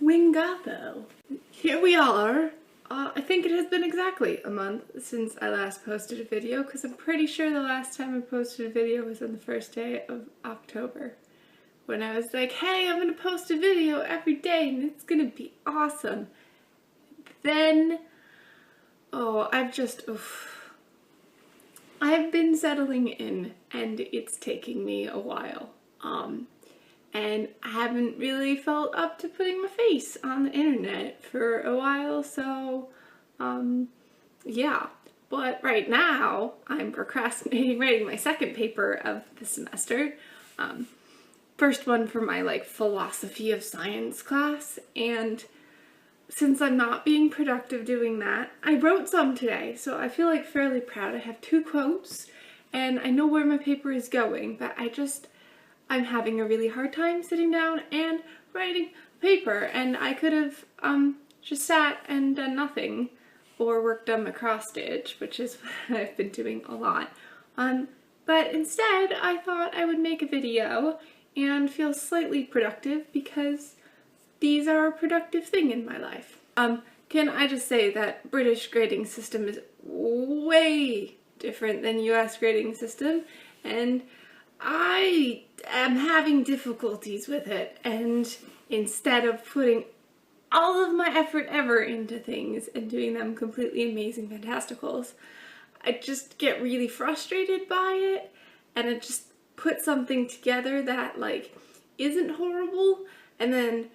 Wingapo. Here we are. I think it has been exactly a month since I last posted a video, because I'm pretty sure the last time I posted a video was on the first day of October, when I was like, hey, I'm gonna post a video every day and it's gonna be awesome. Then, I've been settling in and it's taking me a while. And I haven't really felt up to putting my face on the internet for a while, so, yeah. But right now, I'm procrastinating writing my second paper of the semester. First one for my, philosophy of science class, and since I'm not being productive doing that, I wrote some today, so I feel fairly proud. I have 2 quotes, and I know where my paper is going, but I'm having a really hard time sitting down and writing a paper, and I could have just sat and done nothing or worked on my cross stitch, which is what I've been doing a lot. But instead I thought I would make a video and feel slightly productive, because these are a productive thing in my life. Can I just say that British grading system is way different than US grading system, and I am having difficulties with it, and instead of putting all of my effort ever into things and doing them completely amazing fantasticals, I just get really frustrated by it, and I just put something together that isn't horrible and then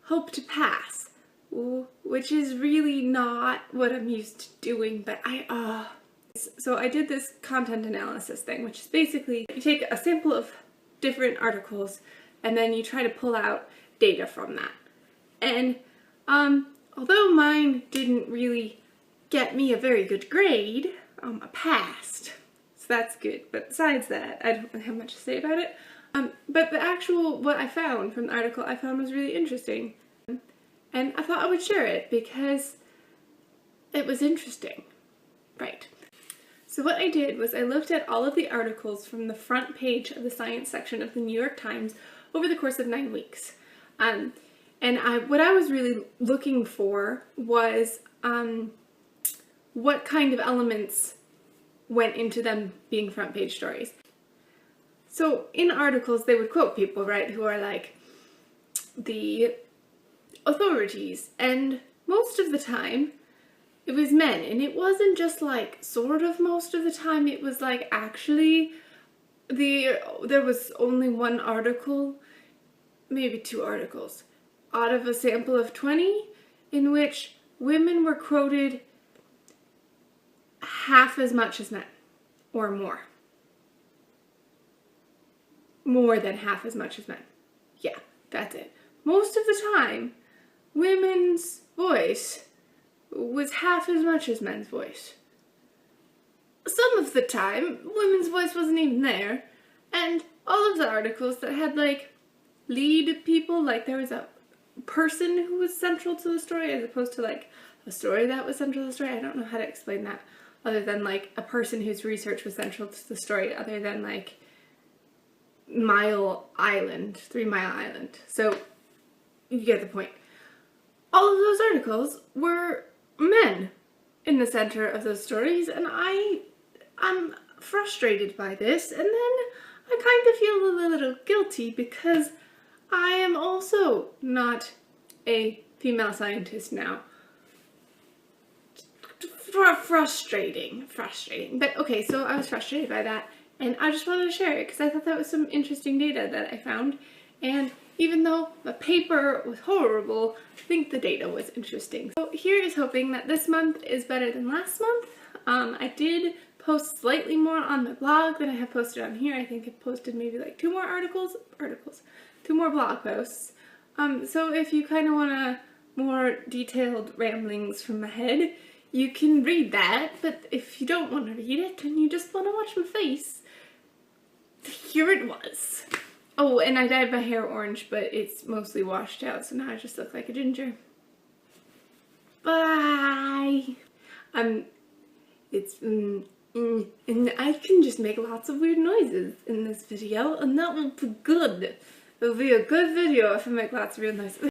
hope to pass, which is really not what I'm used to doing. But so I did this content analysis thing, which is basically you take a sample of different articles and then you try to pull out data from that. And although mine didn't really get me a very good grade, I passed. So that's good. But besides that, I don't really have much to say about it. But what I found from the article I found was really interesting. And I thought I would share it because it was interesting. Right. So what I did was I looked at all of the articles from the front page of the science section of the New York Times over the course of 9 weeks. And what I was really looking for was what kind of elements went into them being front page stories. So in articles they would quote people, right, who are the authorities, and most of the time it was men, and it wasn't just sort of most of the time, it was actually there was only 1 article, maybe 2 articles, out of a sample of 20 in which women were quoted half as much as men, or more. More than half as much as men. Yeah, that's it. Most of the time, women's voice was half as much as men's voice. Some of the time, women's voice wasn't even there, and all of the articles that had lead people, there was a person who was central to the story as opposed to a story that was central to the story. I don't know how to explain that other than a person whose research was central to the story, other than 3 Mile Island. So you get the point. All of those articles were men in the center of those stories, and I'm frustrated by this, and then I kind of feel a little guilty because I am also not a female scientist now. Frustrating. But okay, so I was frustrated by that, and I just wanted to share it because I thought that was some interesting data that I found, and even though the paper was horrible, I think the data was interesting. So here is hoping that this month is better than last month. I did post slightly more on the blog than I have posted on here. I think I posted maybe 2 more blog posts. So if you kind of want more detailed ramblings from my head, you can read that, but if you don't want to read it and you just want to watch my face, here it was. Oh, and I dyed my hair orange, but it's mostly washed out, so now I just look like a ginger. Bye! And I can just make lots of weird noises in this video, and that will be good. It'll be a good video if I make lots of weird noises.